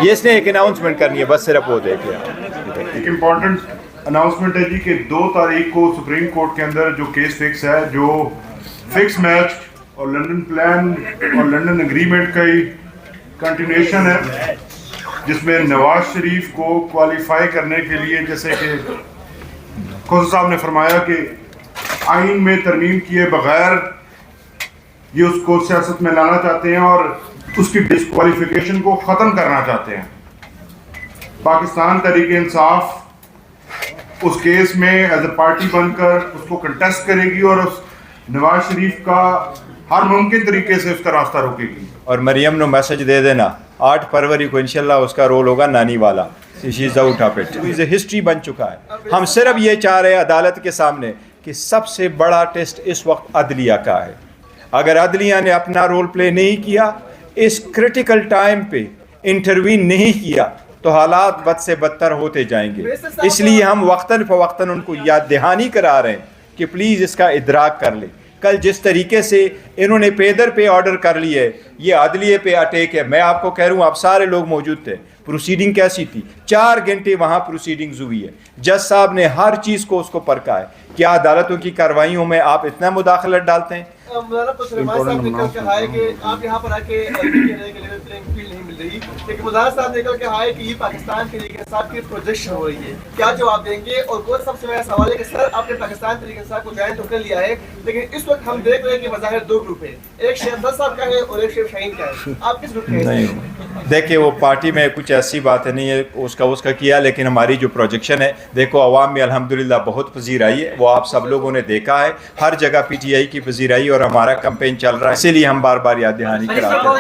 یہ اس نے ایک اناؤنسمنٹ کرنی ہے، بس صرف وہ دیکھ لیں. ایک امپورٹنٹ اناؤنسمنٹ ہے جی کہ 2 تاریخ کو سپریم کورٹ کے اندر جو کیس فکس ہے، جو فکس میچ اور لنڈن پلان اور لنڈن اگریمنٹ کا ہی کنٹینیوشن ہے، جس میں نواز شریف کو کوالیفائی کرنے کے لیے، جیسے کہ کھوسا صاحب نے فرمایا کہ آئین میں ترمیم کیے بغیر یہ اس کو سیاست میں لانا چاہتے ہیں اور اس کی ڈسکوالیفیکیشن کو ختم کرنا چاہتے ہیں. پاکستان تحریک انصاف اس کیس میں ایز اے پارٹی بن کر اس کو کنٹیسٹ کرے گی اور اس نواز شریف کا ہر ممکن طریقے سے اس کا راستہ روکے گی. اور مریم نو میسج دے دینا 8 فروری کو انشاءاللہ اس کا رول ہوگا نانی والا. She is out of it. History بن چکا ہے. ہم صرف یہ چاہ رہے ہیں عدالت کے سامنے کہ سب سے بڑا ٹیسٹ اس وقت عدلیہ کا ہے. اگر عدلیہ نے اپنا رول پلے نہیں کیا، اس کرٹیکل ٹائم پہ انٹروین نہیں کیا، تو حالات بد سے بدتر ہوتے جائیں گے. اس لیے ہم وقتاً فوقتاً ان کو یاد دہانی کرا رہے ہیں کہ پلیز اس کا ادراک کر لیں. کل جس طریقے سے انہوں نے پیدر پہ آرڈر کر لی ہے، یہ عدلیہ پہ اٹیک ہے. میں آپ کو کہہ رہا ہوں، آپ سارے لوگ موجود تھے. پروسیڈنگ کیسی تھی؟ 4 گھنٹے وہاں پروسیڈنگز ہوئی ہے. جج صاحب نے ہر چیز کو اس کو پرکھا ہے. کیا عدالتوں کی کارروائیوں میں آپ اتنا مداخلت ڈالتے ہیں؟ مولانا پروفیسر صاحب نے کل کہا ہے کہ آپ یہاں پر آ کے رہنے کے لیے پلینگ فیلڈ نہیں مل رہی، لیکن مولانا صاحب نے کل کہا ہے کہ یہ پاکستان تحریک انصاف کی پروجیکشن ہو رہی ہے. کیا جواب دیں گے؟ اور کوئی سب سے میرا سوال ہے کہ سر آپ نے پاکستان تحریک انصاف کو جوائن تو کر لیا ہے، لیکن اس وقت ہم دیکھ رہے ہیں کہ بظاہر 2 گروپ ہیں، ایک شیخ افضل صاحب کا ہے اور ایک شیخ شاہین کا ہے. آپ کس گروپ کے ہیں؟ دیکھیں، وہ پارٹی میں کچھ ایسی باتیں نہیں ہے، اس کا کیا، لیکن ہماری جو پروجیکشن ہے، دیکھو عوام میں الحمدللہ بہت پذیرائی ہے. وہ آپ سب لوگوں نے دیکھا ہے، ہر جگہ پی ٹی آئی کی پذیرائی اور ہمارا کمپین چل رہا ہے. اسی لیے ہم بار بار یاد دہانی کراتے ہیں.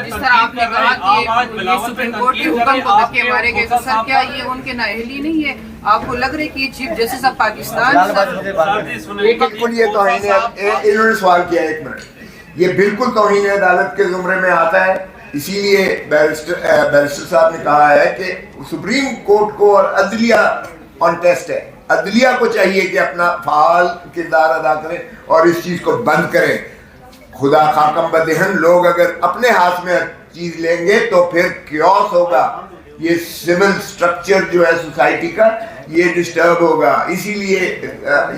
جس طرح آپ نے کہا کہ یہ سپریم کورٹ کے حکم کو دھکے مارے گئے، تو سر کیا یہ ان کے نااہلی نہیں ہے؟ آپ کو لگ رہا ہے کہ یہ چیف جسٹس آف پاکستان بالکل یہ توہین ہے. انہوں نے سوال کیا 1 منٹ. یہ بالکل توہین عدالت کے زمرے میں آتا ہے. اسی لیے بیرسٹر صاحب نے کہا ہے کہ سپریم کورٹ کو اور عدلیہ آن ٹیسٹ ہے. عدلیہ کو چاہیے کہ اپنا فعال کردار ادا کریں اور اس چیز کو بند کریں. خدا خاکم بدہن لوگ اگر اپنے ہاتھ میں چیز لیں گے تو پھر کیوس ہوگا. یہ سول سٹرکچر جو ہے سوسائٹی کا، یہ ڈسٹرب ہوگا. اسی لیے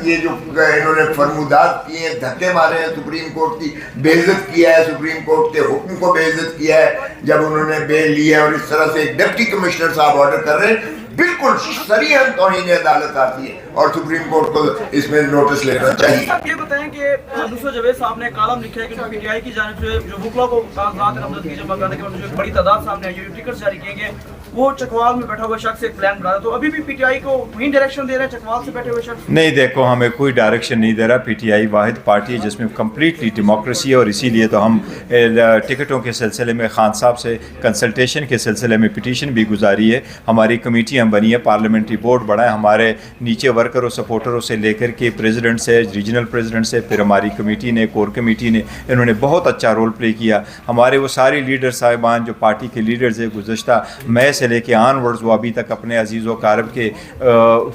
یہ جو انہوں نے فرمودات کیے ہیں، دھکے مارے ہیں، سپریم کورٹ کی بے عزت کیا ہے، سپریم کورٹ کے حکم کو بے عزت کیا ہے جب انہوں نے بیل لی ہے. اور اس طرح سے ایک ڈپٹی کمشنر صاحب آرڈر کر رہے ہیں، بالکل صریحاً توہین عدالت آتی ہے اور سپریم کورٹ کو اس میں نوٹس لینا چاہیے. یہ بتائیں کہ دوسرا جاوید صاحب نے کالم لکھا ہے کہ پی ٹی آئی کی جانب سے جو وکلا کو کاغذات نامزد کی جمع کرنے کے جو بڑی تعداد سامنے آئی ہے، جو ٹکٹ جاری کیے گئے، وہ چکوال میں بیٹھا ہوا شخص ایک پلان بنا رہا ہے. تو ابھی بھی پی ٹی آئی کو وہی ڈائریکشن دے رہے ہیں چکوال سے بیٹھے ہوئے شخص؟ نہیں، دیکھو ہمیں کوئی ڈائریکشن نہیں دے رہا. پی ٹی آئی واحد پارٹی ہے جس میں کمپلیٹلی ڈیموکریسی ہے، اور اسی لیے تو ہم ٹکٹوں کے سلسلے میں خان صاحب سے کنسلٹیشن کے سلسلے میں پٹیشن بھی گزاری ہے. ہماری کمیٹی ہم بنی ہے، پارلیمنٹری بورڈ بڑا ہے. ہمارے نیچے ورکروں سپورٹروں سے لے کر کے پریزیڈنٹ سے، ریجنل پریزیڈنٹ سے، پھر ہماری کمیٹی نے، کور کمیٹی نے، انہوں نے بہت اچھا رول پلے کیا. ہمارے وہ سارے لیڈر صاحبان جو پارٹی کے لیڈرز ہیں، گزشتہ مئی سے لے کے آن ورڈز وہ ابھی تک اپنے عزیز و اقارب کے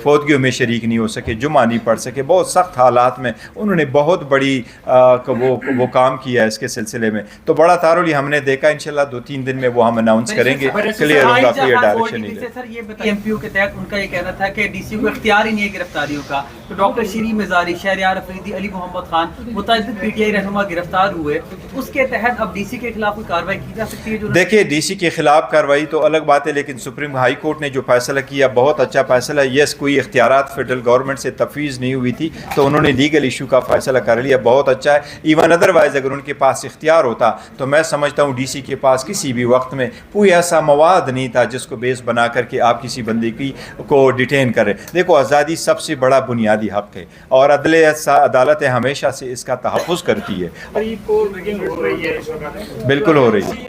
فوتگیوں میں شریک نہیں ہو سکے، جمعہ نہیں پڑھ سکے. بہت سخت حالات میں انہوں نے بہت بڑی وہ کام کیا ہے اس کے سلسلے میں. تو بڑا تعارف ہم نے دیکھا. انشاءاللہ 2-3 دن میں وہ ہم اناؤنس کریں گے، کلیئر ہوگا. کوئی ڈائریکشن نہیں ہے. سر یہ بتائیں، ایم پی او کے تحت ان کا یہ کہنا تھا کہ ڈی سی کو اختیار ہی نہیں ہے گرفتاریوں کا. تو ڈاکٹر شیریں مزاری، شہریار افریدی، علی محمد خان، متعدد پی ٹی آئی رہنما گرفتار ہوئے. اس کے تحت اب ڈی سی کے خلاف کوئی کارروائی کی جا سکتی ہے؟ جو دیکھیے، ڈی سی کے خلاف کارروائی تو الگ بات ہے، لیکن سپریم ہائی کورٹ نے جو فیصلہ کیا بہت اچھا فیصلہ. یس، کوئی اختیارات فیڈرل گورنمنٹ سے تفویض نہیں ہوئی تھی، تو انہوں نے لیگل ایشو کا فیصلہ کر لیا، بہت اچھا ہے. ایون ادروائز اگر ان کے پاس اختیار ہوتا تو میں سمجھتا ہوں ڈی سی کے پاس کسی بھی وقت میں کوئی ایسا مواد نہیں تھا جس کو بیس بنا کر کے آپ کسی بندے کو ڈیٹین کریں. دیکھو، آزادی سب سے بڑا بنیادی حق ہے اور عدالتیں ہمیشہ سے اس کا تحفظ کرتی ہے. بالکل ہو رہی ہے.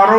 RO